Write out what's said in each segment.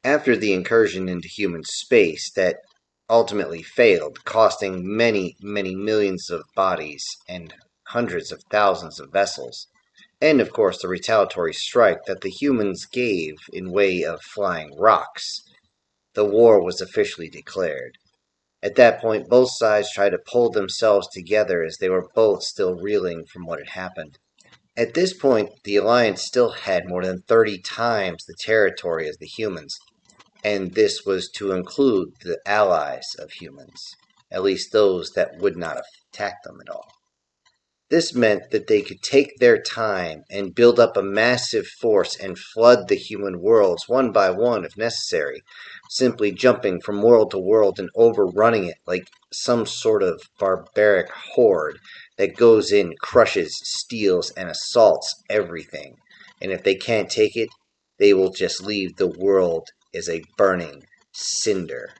After the incursion into human space that ultimately failed, costing many, many millions of bodies and hundreds of thousands of vessels, and of course the retaliatory strike that the humans gave in way of flying rocks, the war was officially declared. At that point, both sides tried to pull themselves together as they were both still reeling from what had happened. At this point, the Alliance still had more than 30 times the territory as the humans, and this was to include the allies of humans, at least those that would not attack them at all. This meant that they could take their time and build up a massive force and flood the human worlds one by one if necessary, simply jumping from world to world and overrunning it like some sort of barbaric horde that goes in, crushes, steals, and assaults everything. And if they can't take it, they will just leave the world as a burning cinder.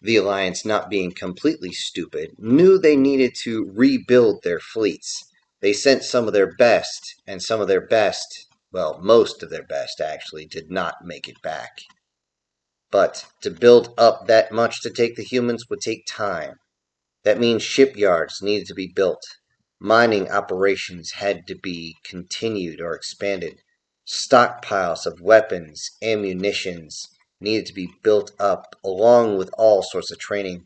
The Alliance, not being completely stupid, knew they needed to rebuild their fleets. They sent some of their best, and some of their best, well, most of their best actually, did not make it back. But to build up that much to take the humans would take time. That means shipyards needed to be built. Mining operations had to be continued or expanded. Stockpiles of weapons, ammunitions needed to be built up, along with all sorts of training.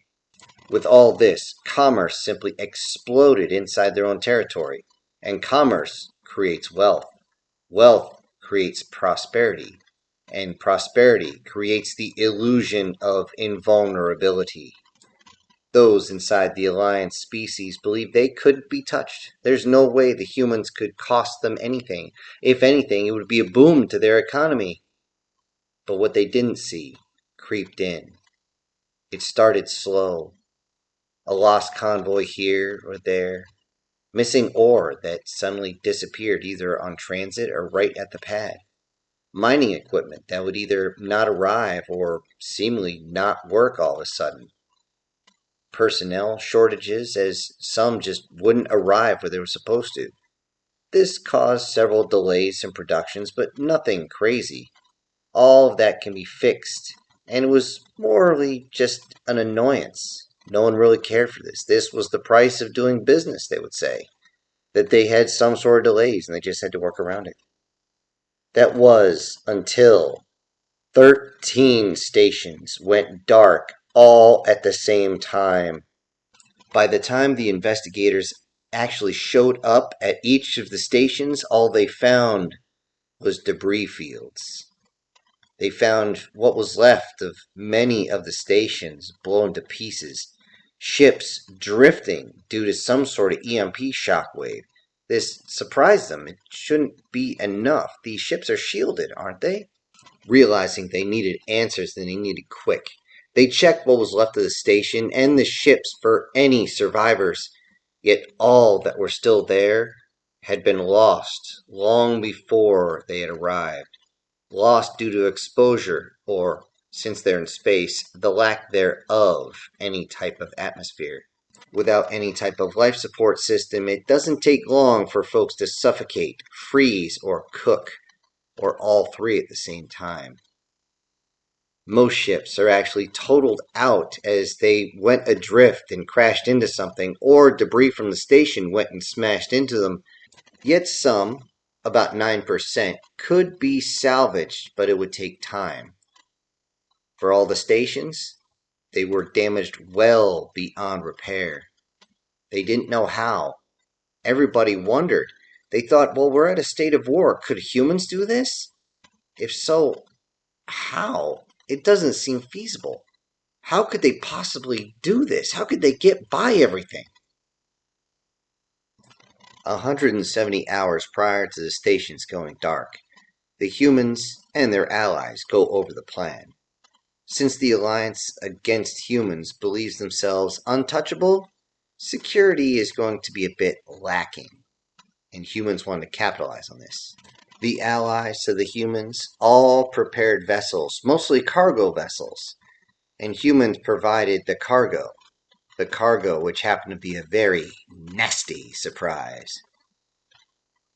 With all this, commerce simply exploded inside their own territory. And commerce creates wealth. Wealth creates prosperity. And prosperity creates the illusion of invulnerability. Those inside the Alliance species believed they couldn't be touched. There's no way the humans could cost them anything. If anything, it would be a boom to their economy. But what they didn't see creeped in. It started slow. A lost convoy here or there. Missing ore that suddenly disappeared either on transit or right at the pad. Mining equipment that would either not arrive or seemingly not work all of a sudden. Personnel shortages, as some just wouldn't arrive where they were supposed to. This caused several delays in productions, but nothing crazy. All of that can be fixed, and it was morally just an annoyance. No one really cared for this. This was the price of doing business, they would say. That they had some sort of delays, and they just had to work around it. That was until 13 stations went dark all at the same time. By the time the investigators actually showed up at each of the stations, all they found was debris fields. They found what was left of many of the stations blown to pieces, ships drifting due to some sort of EMP shockwave. This surprised them. It shouldn't be enough. These ships are shielded, aren't they? Realizing they needed answers and they needed quick, they checked what was left of the station and the ships for any survivors, yet all that were still there had been lost long before they had arrived. Lost due to exposure, or, since they're in space, the lack thereof any type of atmosphere. Without any type of life support system, it doesn't take long for folks to suffocate, freeze, or cook, or all three at the same time. Most ships are actually totaled out as they went adrift and crashed into something, or debris from the station went and smashed into them. Yet some, about 9%, could be salvaged, but it would take time. For all the stations, they were damaged well beyond repair. They didn't know how. Everybody wondered. They thought, well, we're at a state of war. Could humans do this? If so, how? It doesn't seem feasible. How could they possibly do this? How could they get by everything? 170 hours prior to the stations going dark, the humans and their allies go over the plan. Since the Alliance against humans believes themselves untouchable, security is going to be a bit lacking, and humans want to capitalize on this. The allies to the humans all prepared vessels, mostly cargo vessels, and humans provided the cargo which happened to be a very nasty surprise.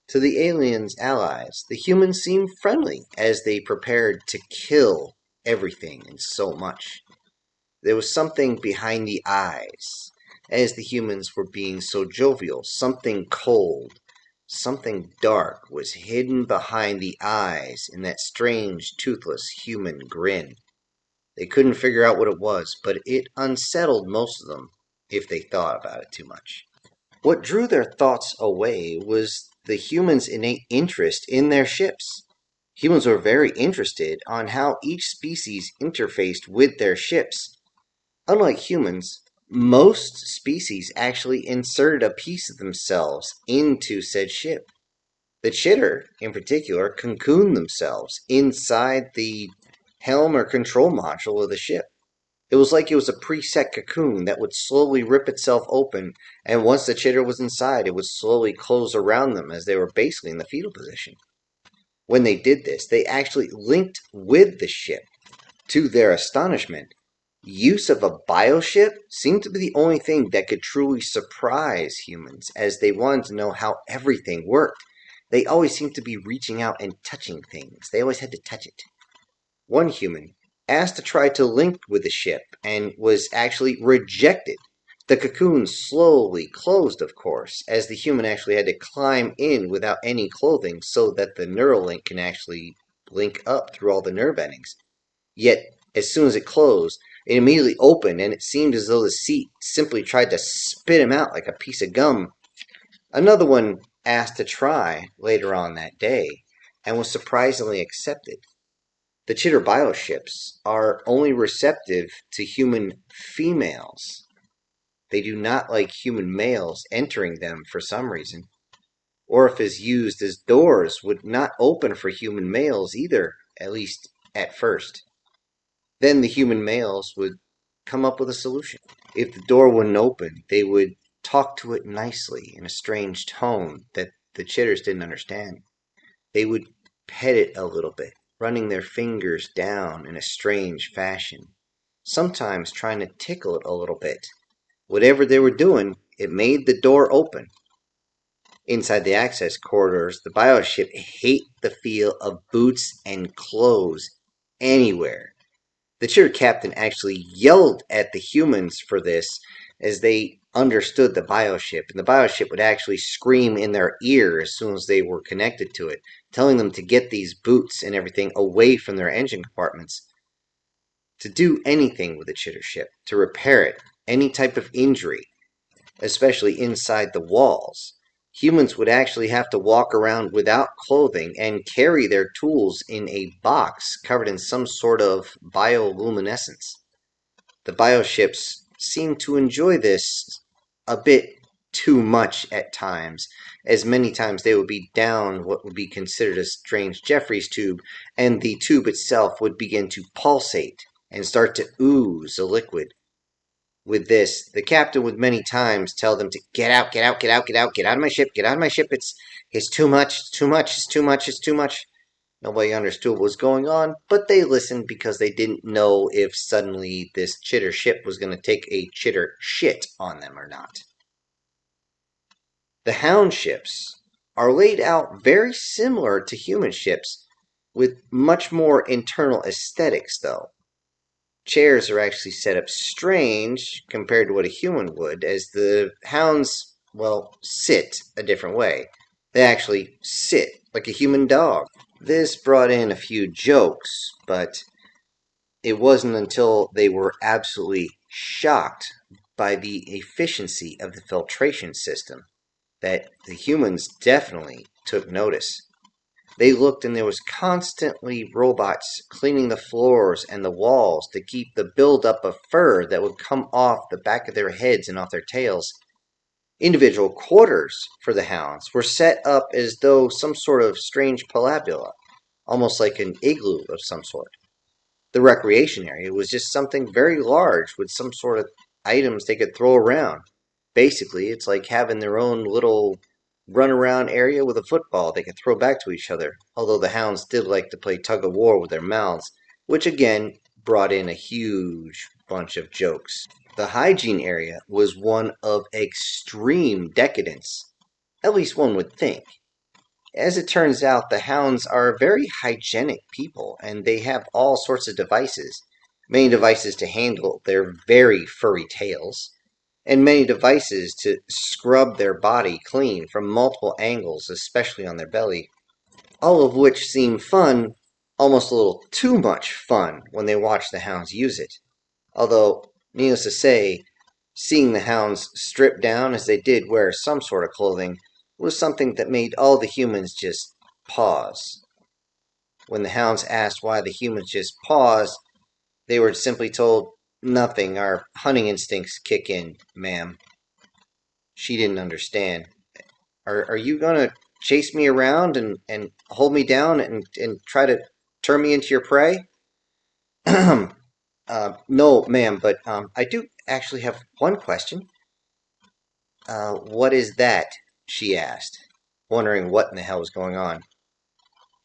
To the aliens' allies, the humans seemed friendly as they prepared to kill everything and so much. There was something behind the eyes, as the humans were being so jovial, something cold, something dark was hidden behind the eyes in that strange, toothless human grin. They couldn't figure out what it was, but it unsettled most of them if they thought about it too much. What drew their thoughts away was the humans' innate interest in their ships. Humans were very interested on how each species interfaced with their ships. Unlike humans, most species actually inserted a piece of themselves into said ship. The chitter, in particular, cocooned themselves inside the helm or control module of the ship. It was like it was a preset cocoon that would slowly rip itself open, and once the chitter was inside, it would slowly close around them as they were basically in the fetal position. When they did this, they actually linked with the ship. To their astonishment, use of a bioship seemed to be the only thing that could truly surprise humans, as they wanted to know how everything worked. They always seemed to be reaching out and touching things. They always had to touch it. One human asked to try to link with the ship and was actually rejected. The cocoon slowly closed, of course, as the human actually had to climb in without any clothing so that the neural link can actually link up through all the nerve endings. Yet, as soon as it closed, it immediately opened, and it seemed as though the seat simply tried to spit him out like a piece of gum. Another one asked to try later on that day, and was surprisingly accepted. The chitter bioships are only receptive to human females. They do not like human males entering them for some reason. Orifices used as doors would not open for human males either, at least at first. Then the human males would come up with a solution. If the door wouldn't open, they would talk to it nicely in a strange tone that the chitters didn't understand. They would pet it a little bit, running their fingers down in a strange fashion, sometimes trying to tickle it a little bit. Whatever they were doing, it made the door open. Inside the access corridors, the bioship hate the feel of boots and clothes anywhere. The cheer captain actually yelled at the humans for this as they understood the bioship, and the bioship would actually scream in their ear as soon as they were connected to it, telling them to get these boots and everything away from their engine compartments. To do anything with the chitter ship, to repair it, any type of injury, especially inside the walls, humans would actually have to walk around without clothing and carry their tools in a box covered in some sort of bioluminescence. The bioships seem to enjoy this a bit too much at times, as many times they would be down what would be considered a strange Jeffrey's tube, and the tube itself would begin to pulsate and start to ooze a liquid. With this, the captain would many times tell them to get out, get out, get out, get out, get out of my ship, get out of my ship, it's too much, it's too much, it's too much, it's too much. Nobody understood what was going on, but they listened because they didn't know if suddenly this chitter ship was going to take a chitter shit on them or not. The hound ships are laid out very similar to human ships, with much more internal aesthetics though. Chairs are actually set up strange compared to what a human would, as the hounds, well, sit a different way. They actually sit like a human dog. This brought in a few jokes, but it wasn't until they were absolutely shocked by the efficiency of the filtration system that the humans definitely took notice. They looked, and there was constantly robots cleaning the floors and the walls to keep the buildup of fur that would come off the back of their heads and off their tails. Individual quarters for the hounds were set up as though some sort of strange palabula, almost like an igloo of some sort. The recreation area was just something very large with some sort of items they could throw around. Basically, it's like having their own little run around area with a football they could throw back to each other, although the hounds did like to play tug of war with their mouths, which again brought in a huge bunch of jokes. The hygiene area was one of extreme decadence, at least one would think. As it turns out, the hounds are very hygienic people, and they have all sorts of devices. Many devices to handle their very furry tails, and many devices to scrub their body clean from multiple angles, especially on their belly. All of which seem fun, almost a little too much fun when they watch the hounds use it. Although, needless to say, seeing the hounds stripped down as they did wear some sort of clothing was something that made all the humans just pause. When the hounds asked why the humans just paused, they were simply told, "Nothing, our hunting instincts kick in, ma'am." She didn't understand. Are you going to chase me around and hold me down and try to turn me into your prey? No, ma'am, but I do actually have one question. What is that? She asked, wondering what in the hell was going on.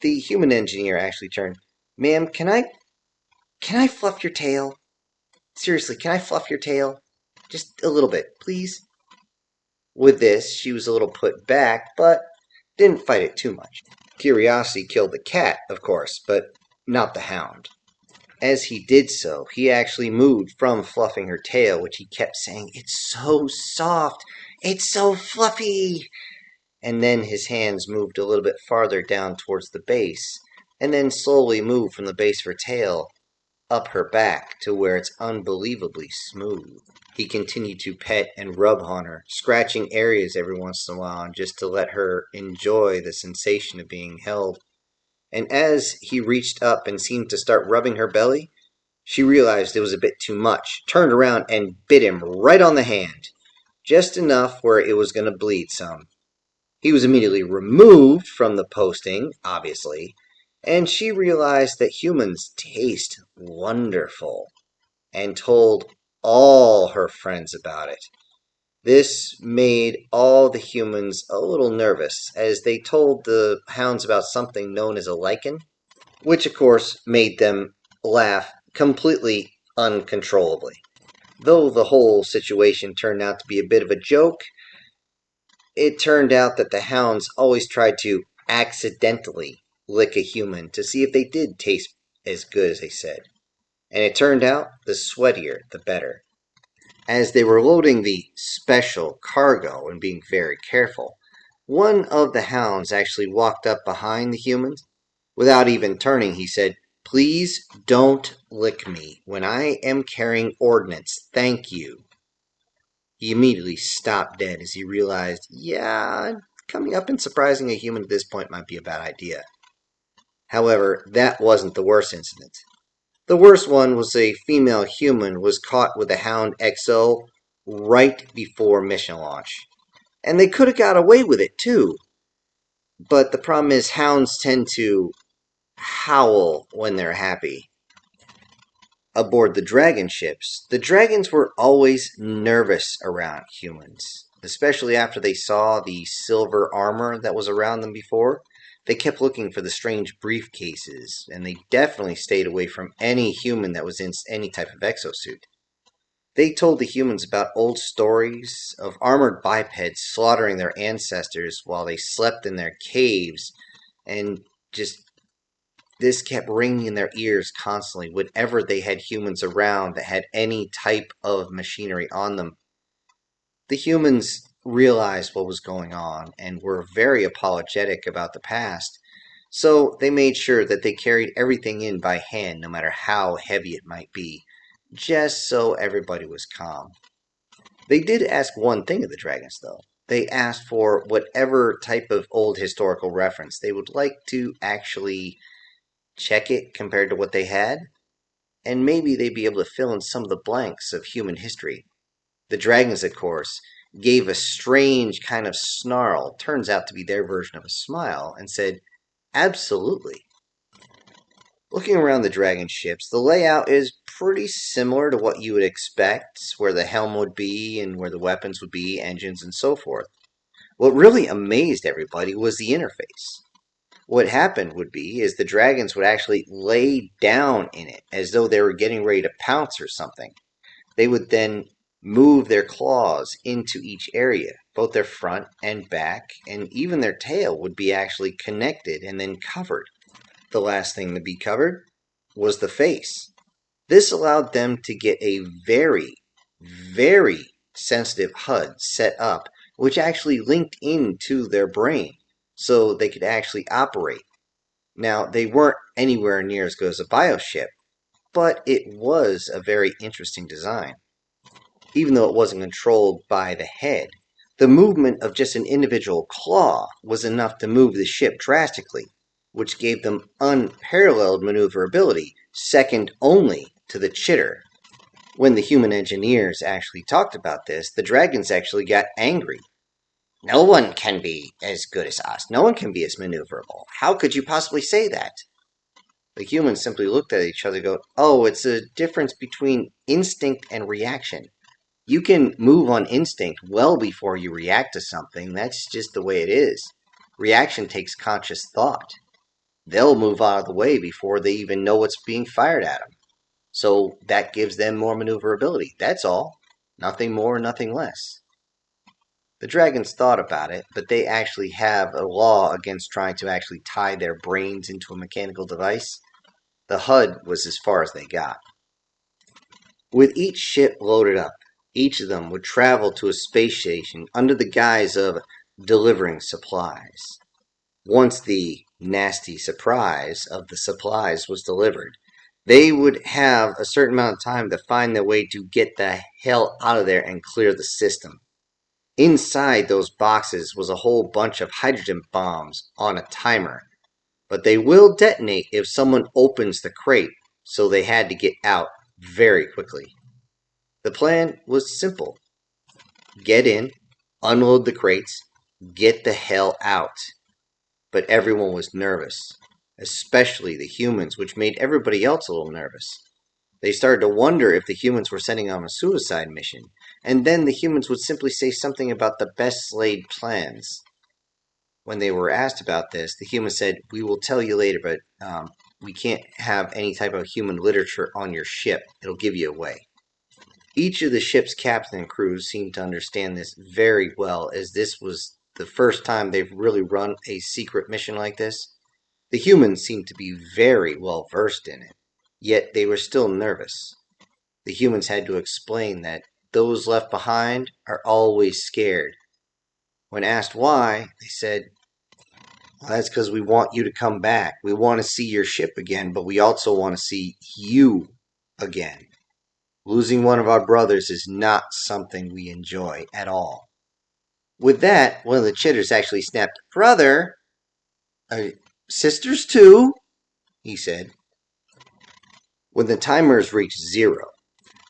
The human engineer actually turned. "Ma'am, can I fluff your tail? Seriously, can I fluff your tail? Just a little bit, please?" With this, she was a little put back, but didn't fight it too much. Curiosity killed the cat, of course, but not the hound. As he did so, he actually moved from fluffing her tail, which he kept saying, "It's so soft, it's so fluffy." And then his hands moved a little bit farther down towards the base, and then slowly moved from the base of her tail up her back to where it's unbelievably smooth. He continued to pet and rub on her, scratching areas every once in a while just to let her enjoy the sensation of being held. And as he reached up and seemed to start rubbing her belly, she realized it was a bit too much, turned around and bit him right on the hand, just enough where it was going to bleed some. He was immediately removed from the posting, obviously, and she realized that humans taste wonderful and told all her friends about it. This made all the humans a little nervous as they told the hounds about something known as a lichen, which of course made them laugh completely uncontrollably. Though the whole situation turned out to be a bit of a joke, it turned out that the hounds always tried to accidentally lick a human to see if they did taste as good as they said. And it turned out the sweatier the better. As they were loading the special cargo and being very careful, one of the hounds actually walked up behind the humans. Without even turning, he said, "Please don't lick me when I am carrying ordnance. Thank you." He immediately stopped dead as he realized, yeah, coming up and surprising a human at this point might be a bad idea. However, that wasn't the worst incident. The worst one was a female human was caught with a Hound XO right before mission launch. And they could have got away with it too. But the problem is hounds tend to howl when they're happy. Aboard the dragon ships, the dragons were always nervous around humans, especially after they saw the silver armor that was around them before. They kept looking for the strange briefcases, and they definitely stayed away from any human that was in any type of exosuit. They told the humans about old stories of armored bipeds slaughtering their ancestors while they slept in their caves, and just this kept ringing in their ears constantly whenever they had humans around that had any type of machinery on them. The humans realized what was going on and were very apologetic about the past, so they made sure that they carried everything in by hand no matter how heavy it might be, just so everybody was calm. They did ask one thing of the dragons, though. They asked for whatever type of old historical reference they would like to actually check it compared to what they had, and maybe they'd be able to fill in some of the blanks of human history. The dragons, of course, gave a strange kind of snarl, turns out to be their version of a smile, and said, "Absolutely." Looking around the dragon ships, the layout is pretty similar to what you would expect, where the helm would be and where the weapons would be, engines, and so forth. What really amazed everybody was the interface. What happened would be is the dragons would actually lay down in it as though they were getting ready to pounce or something. They would then move their claws into each area. Both their front and back, and even their tail would be actually connected and then covered. The last thing to be covered was the face. This allowed them to get a very, very sensitive HUD set up, which actually linked into their brain so they could actually operate. Now, they weren't anywhere near as good as a bioship, but it was a very interesting design. Even though it wasn't controlled by the head, the movement of just an individual claw was enough to move the ship drastically, which gave them unparalleled maneuverability, second only to the chitter. When the human engineers actually talked about this, the dragons actually got angry. No one can be as good as us. No one can be as maneuverable. How could you possibly say that? The humans simply looked at each other and go, oh, it's a difference between instinct and reaction. You can move on instinct well before you react to something. That's just the way it is. Reaction takes conscious thought. They'll move out of the way before they even know what's being fired at them. So that gives them more maneuverability. That's all. Nothing more, nothing less. The dragons thought about it, but they actually have a law against trying to actually tie their brains into a mechanical device. The HUD was as far as they got. With each ship loaded up, each of them would travel to a space station under the guise of delivering supplies. Once the nasty surprise of the supplies was delivered, they would have a certain amount of time to find their way to get the hell out of there and clear the system. Inside those boxes was a whole bunch of hydrogen bombs on a timer, but they will detonate if someone opens the crate, so they had to get out very quickly. The plan was simple. Get in, unload the crates, get the hell out. But everyone was nervous, especially the humans, which made everybody else a little nervous. They started to wonder if the humans were sending on a suicide mission, and then the humans would simply say something about the best laid plans. When they were asked about this, the humans said, we will tell you later, but we can't have any type of human literature on your ship. It'll give you away. Each of the ship's captain and crews seemed to understand this very well, as this was the first time they've really run a secret mission like this. The humans seemed to be very well versed in it, yet they were still nervous. The humans had to explain that those left behind are always scared. When asked why, they said, well, that's because we want you to come back. We want to see your ship again, but we also want to see you again. Losing one of our brothers is not something we enjoy at all. With that, one of the chitters actually snapped, Brother! Sisters too? He said. When the timers reached 0,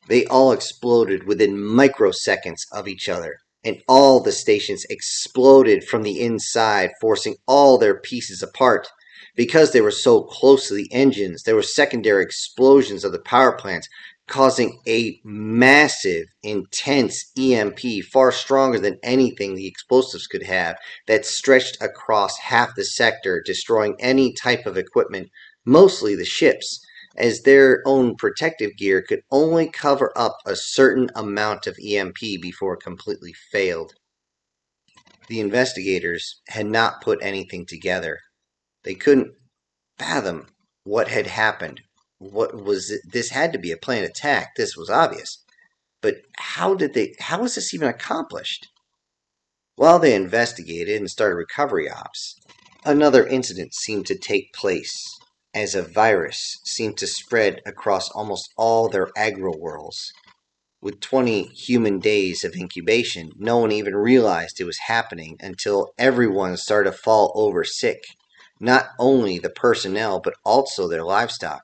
they all exploded within microseconds of each other, and all the stations exploded from the inside, forcing all their pieces apart. Because they were so close to the engines, there were secondary explosions of the power plants, causing a massive, intense EMP, far stronger than anything the explosives could have, that stretched across half the sector, destroying any type of equipment, mostly the ships, as their own protective gear could only cover up a certain amount of EMP before it completely failed. The investigators had not put anything together. They couldn't fathom what had happened. What was it? This had to be a planned attack. This was obvious. But how was this even accomplished? While they investigated and started recovery ops, another incident seemed to take place, as a virus seemed to spread across almost all their agro-worlds. With 20 human days of incubation, no one even realized it was happening until everyone started to fall over sick. Not only the personnel, but also their livestock.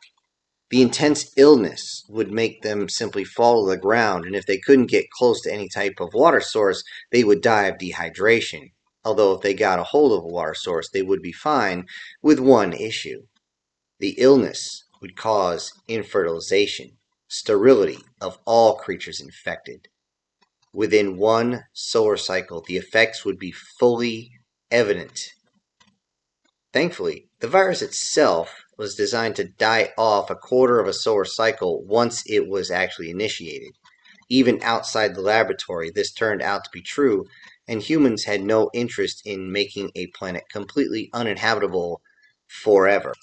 The intense illness would make them simply fall to the ground, and if they couldn't get close to any type of water source, they would die of dehydration. Although if they got a hold of a water source, they would be fine, with one issue. The illness would cause infertilization, sterility of all creatures infected. Within one solar cycle, the effects would be fully evident. Thankfully, the virus itself was designed to die off a quarter of a solar cycle once it was actually initiated. Even outside the laboratory, this turned out to be true, and humans had no interest in making a planet completely uninhabitable forever.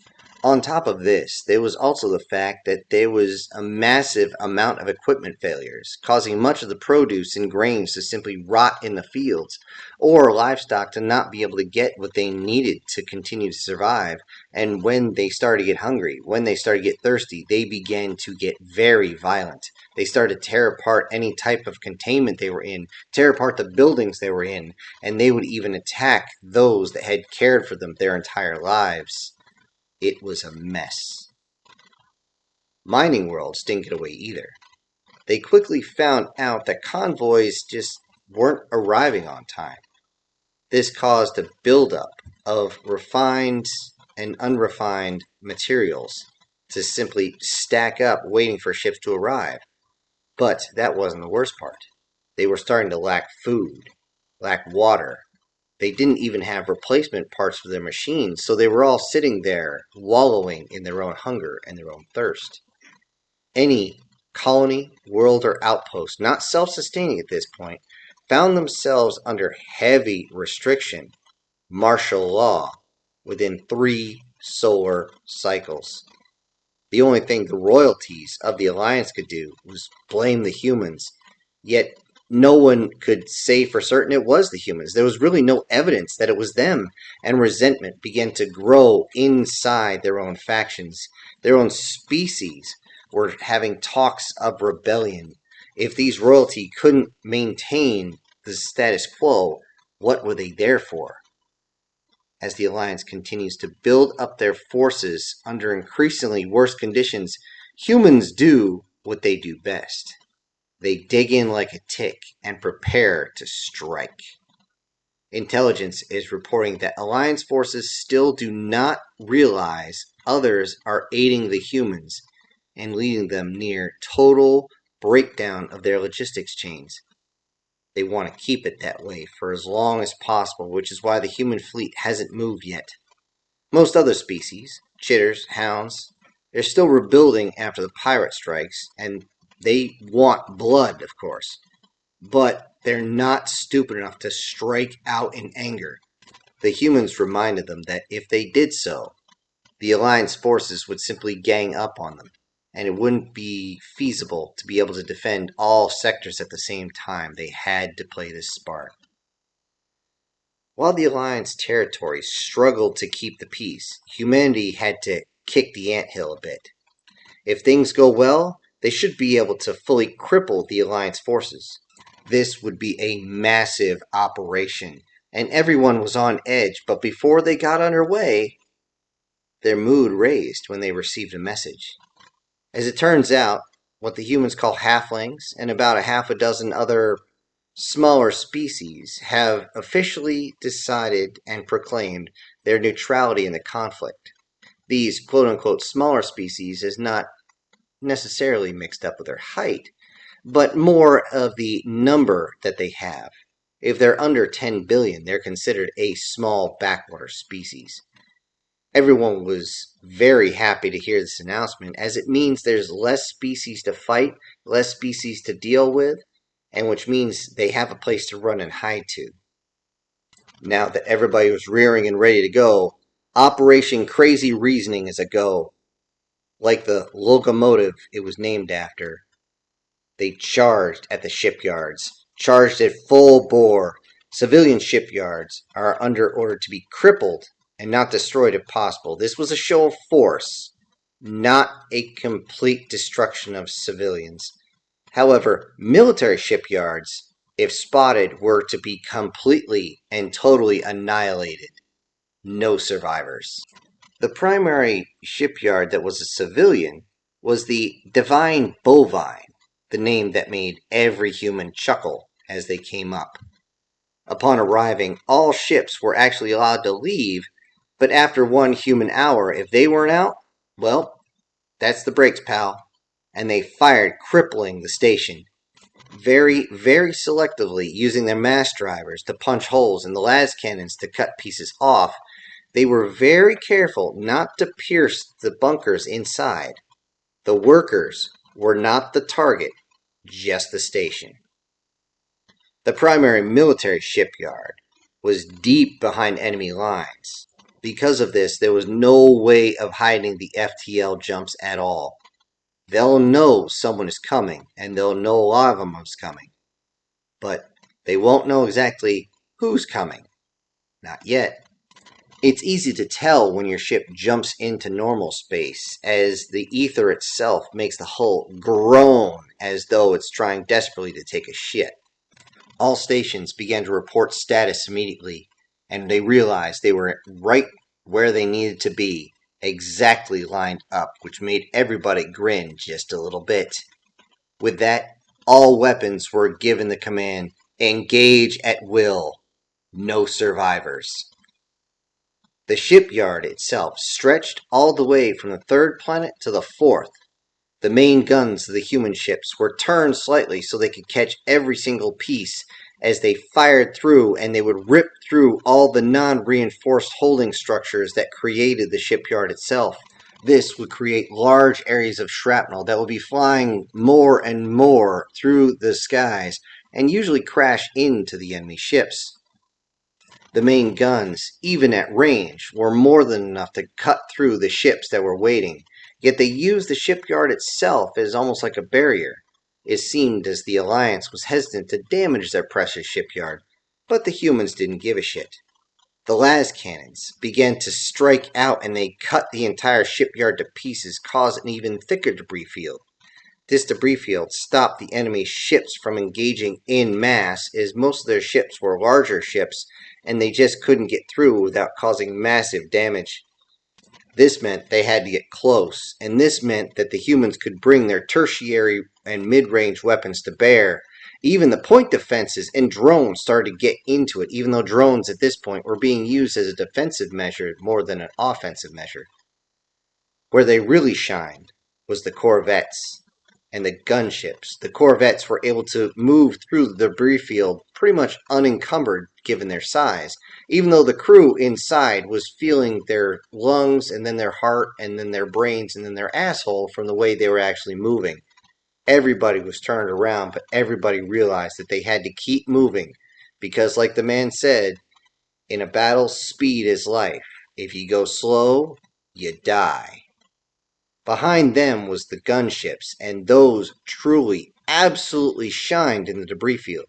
On top of this, there was also the fact that there was a massive amount of equipment failures, causing much of the produce and grains to simply rot in the fields, or livestock to not be able to get what they needed to continue to survive. And when they started to get hungry, when they started to get thirsty, they began to get very violent. They started to tear apart any type of containment they were in, tear apart the buildings they were in, and they would even attack those that had cared for them their entire lives. It was a mess. Mining worlds didn't get away either. They quickly found out that convoys just weren't arriving on time. This caused a buildup of refined and unrefined materials to simply stack up waiting for ships to arrive. But that wasn't the worst part. They were starting to lack food, lack water. They didn't even have replacement parts for their machines, so they were all sitting there, wallowing in their own hunger and their own thirst. Any colony, world, or outpost not self-sustaining at this point found themselves under heavy restriction, martial law, within 3 solar cycles. The only thing the royalties of the Alliance could do was blame the humans, yet no one could say for certain it was the humans. There was really no evidence that it was them, and resentment began to grow inside their own factions. Their own species were having talks of rebellion. If these royalty couldn't maintain the status quo, what were they there for? As the Alliance continues to build up their forces under increasingly worse conditions, humans do what they do best. They dig in like a tick and prepare to strike. Intelligence is reporting that Alliance forces still do not realize others are aiding the humans and leading them near total breakdown of their logistics chains. They want to keep it that way for as long as possible, which is why the human fleet hasn't moved yet. Most other species, chitters, hounds, they're still rebuilding after the pirate strikes, and they want blood, of course. But they're not stupid enough to strike out in anger. The humans reminded them that if they did so, the Alliance forces would simply gang up on them, and it wouldn't be feasible to be able to defend all sectors at the same time. They had to play this smart. While the Alliance territories struggled to keep the peace, humanity had to kick the anthill a bit. If things go well, they should be able to fully cripple the Alliance forces. This would be a massive operation, and everyone was on edge, but before they got underway, their mood raised when they received a message. As it turns out, what the humans call halflings and about a half a dozen other smaller species have officially decided and proclaimed their neutrality in the conflict. These quote-unquote smaller species is not necessarily mixed up with their height, but more of the number that they have. If they're under 10 billion, they're considered a small backwater species. Everyone was very happy to hear this announcement, as it means there's less species to fight, less species to deal with, and which means they have a place to run and hide to. Now that everybody was rearing and ready to go, Operation Crazy Reasoning is a go. Like the locomotive it was named after, they charged at the shipyards, charged at full bore. Civilian shipyards are under order to be crippled and not destroyed if possible. This was a show of force, not a complete destruction of civilians. However, military shipyards, if spotted, were to be completely and totally annihilated. No survivors. The primary shipyard that was a civilian was the Divine Bovine, the name that made every human chuckle as they came up. Upon arriving, all ships were actually allowed to leave, but after 1 human hour, if they weren't out, well, that's the brakes, pal. And they fired, crippling the station. Very, very selectively, using their mass drivers to punch holes and the las cannons to cut pieces off, they were very careful not to pierce the bunkers inside. The workers were not the target. just the station. The primary military shipyard was deep behind enemy lines. Because of this, there was no way of hiding the FTL jumps at all. They'll know someone is coming, and they'll know a lot of them is coming. But they won't know exactly who's coming. Not yet. It's easy to tell when your ship jumps into normal space, as the ether itself makes the hull groan as though it's trying desperately to take a shit. All stations began to report status immediately, and they realized they were right where they needed to be, exactly lined up, which made everybody grin just a little bit. With that, all weapons were given the command, engage at will, no survivors. The shipyard itself stretched all the way from the third planet to the fourth. The main guns of the human ships were turned slightly so they could catch every single piece as they fired through, and they would rip through all the non-reinforced holding structures that created the shipyard itself. This would create large areas of shrapnel that would be flying more and more through the skies and usually crash into the enemy ships. The main guns, even at range, were more than enough to cut through the ships that were waiting, yet they used the shipyard itself as almost like a barrier. It seemed as the Alliance was hesitant to damage their precious shipyard, but the humans didn't give a shit. The las cannons began to strike out, and they cut the entire shipyard to pieces, causing an even thicker debris field. This debris field stopped the enemy ships from engaging en masse, as most of their ships were larger ships, and they just couldn't get through without causing massive damage. This meant they had to get close, and this meant that the humans could bring their tertiary and mid-range weapons to bear. Even the point defenses and drones started to get into it, even though drones at this point were being used as a defensive measure more than an offensive measure. Where they really shined was the corvettes and the gunships. The corvettes were able to move through the debris field pretty much unencumbered given their size, even though the crew inside was feeling their lungs and then their heart and then their brains and then their asshole from the way they were actually moving. Everybody was turned around, but everybody realized that they had to keep moving because, like the man said, in a battle, speed is life. If you go slow, you die. Behind them was the gunships, and those truly, absolutely shined in the debris field.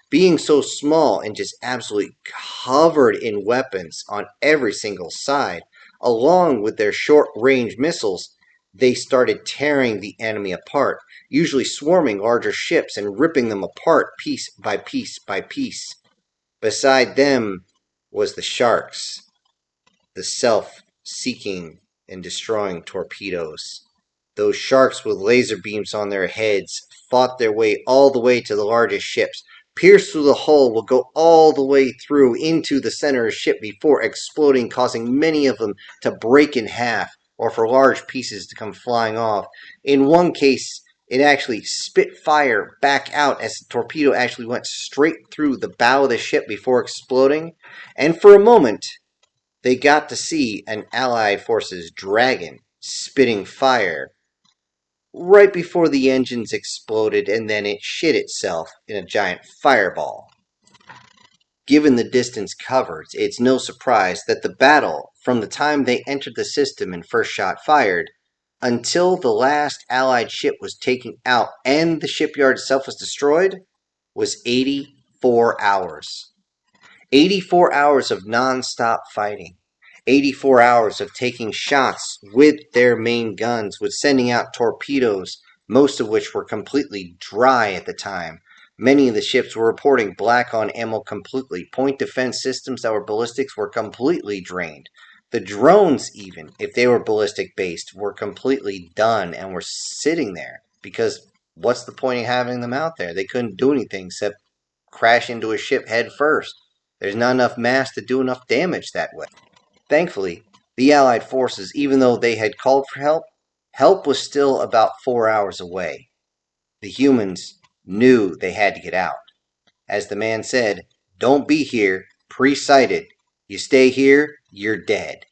Being so small and just absolutely covered in weapons on every single side, along with their short-range missiles, they started tearing the enemy apart, usually swarming larger ships and ripping them apart piece by piece by piece. Beside them was the sharks, the self-seeking and destroying torpedoes. Those sharks with laser beams on their heads fought their way all the way to the largest ships, pierced through the hull, will go all the way through into the center of the ship before exploding, causing many of them to break in half or for large pieces to come flying off. In one case, it actually spit fire back out as the torpedo actually went straight through the bow of the ship before exploding. And for a moment, they got to see an Allied forces dragon spitting fire right before the engines exploded, and then it shit itself in a giant fireball. Given the distance covered, it's no surprise that the battle, from the time they entered the system and first shot fired, until the last Allied ship was taken out and the shipyard itself was destroyed, was 84 hours. 84 hours of non-stop fighting. 84 hours of taking shots with their main guns, with sending out torpedoes, most of which were completely dry at the time. Many of the ships were reporting black on ammo completely. Point defense systems that were ballistics were completely drained. The drones, even, if they were ballistic based, were completely done and were sitting there. Because what's the point of having them out there? They couldn't do anything except crash into a ship head first. There's not enough mass to do enough damage that way. Thankfully, the Allied forces, even though they had called for help, help was still about 4 hours away. The humans knew they had to get out. As the man said, "Don't be here, pre-sighted. You stay here, you're dead."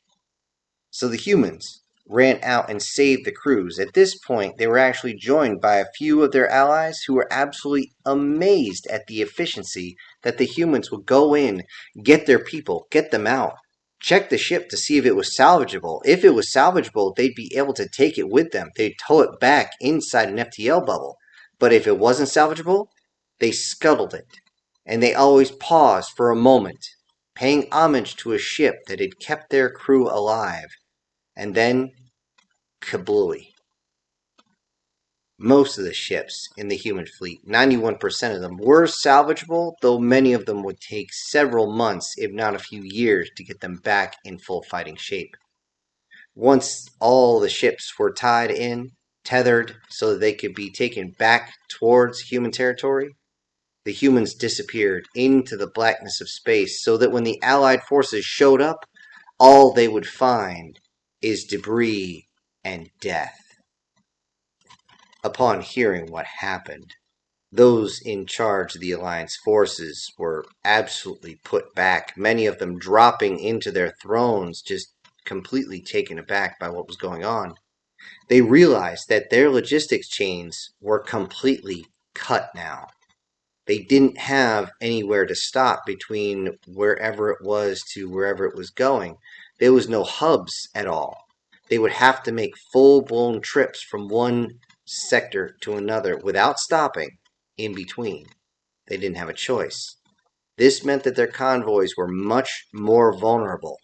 So the humans ran out and saved the crews. At this point, they were actually joined by a few of their allies who were absolutely amazed at the efficiency that the humans would go in, get their people, get them out, check the ship to see if it was salvageable. If it was salvageable, they'd be able to take it with them. They'd tow it back inside an FTL bubble. But if it wasn't salvageable, they scuttled it. And they always paused for a moment, paying homage to a ship that had kept their crew alive. And then, kablooey. Most of the ships in the human fleet, 91% of them, were salvageable, though many of them would take several months, if not a few years, to get them back in full fighting shape. Once all the ships were tied in, tethered, so that they could be taken back towards human territory, the humans disappeared into the blackness of space, so that when the Allied forces showed up, all they would find is debris and death. Upon hearing what happened, those in charge of the Alliance forces were absolutely put back, many of them dropping into their thrones, just completely taken aback by what was going on. They realized that their logistics chains were completely cut now. They didn't have anywhere to stop between wherever it was to wherever it was going. There was no hubs at all. They would have to make full-blown trips from one sector to another without stopping in between. They didn't have a choice. This meant that their convoys were much more vulnerable.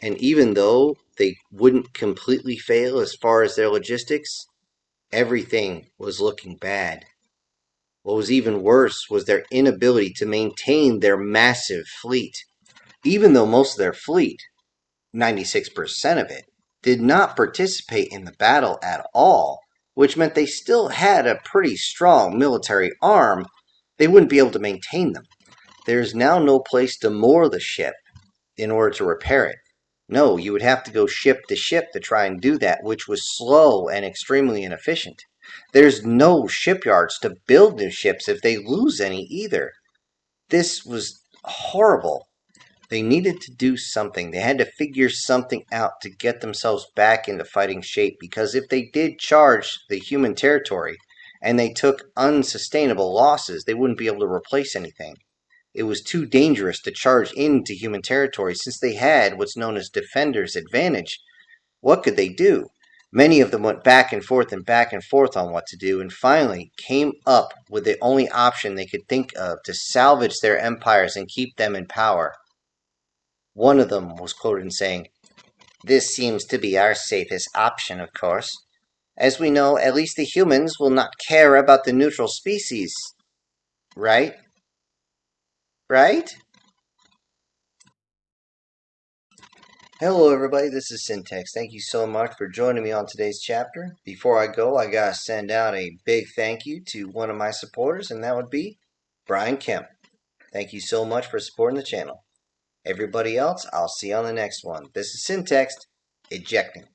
And even though they wouldn't completely fail as far as their logistics, everything was looking bad. What was even worse was their inability to maintain their massive fleet. Even though most of their fleet, 96% of it, did not participate in the battle at all, which meant they still had a pretty strong military arm, they wouldn't be able to maintain them. There's now no place to moor the ship in order to repair it. No, you would have to go ship to ship to try and do that, which was slow and extremely inefficient. There's no shipyards to build new ships if they lose any either. This was horrible. They needed to do something. They had to figure something out to get themselves back into fighting shape, because if they did charge the human territory and they took unsustainable losses, they wouldn't be able to replace anything. It was too dangerous to charge into human territory since they had what's known as defender's advantage. What could they do? Many of them went back and forth on what to do, and finally came up with the only option they could think of to salvage their empires and keep them in power. One of them was quoted in saying, "This seems to be our safest option, of course. As we know, at least the humans will not care about the neutral species. Right? Right?" Hello everybody, this is Syntax. Thank you so much for joining me on today's chapter. Before I go, I gotta send out a big thank you to one of my supporters, and that would be Brian Kemp. Thank you so much for supporting the channel. Everybody else, I'll see you on the next one. This is Syntax, ejecting.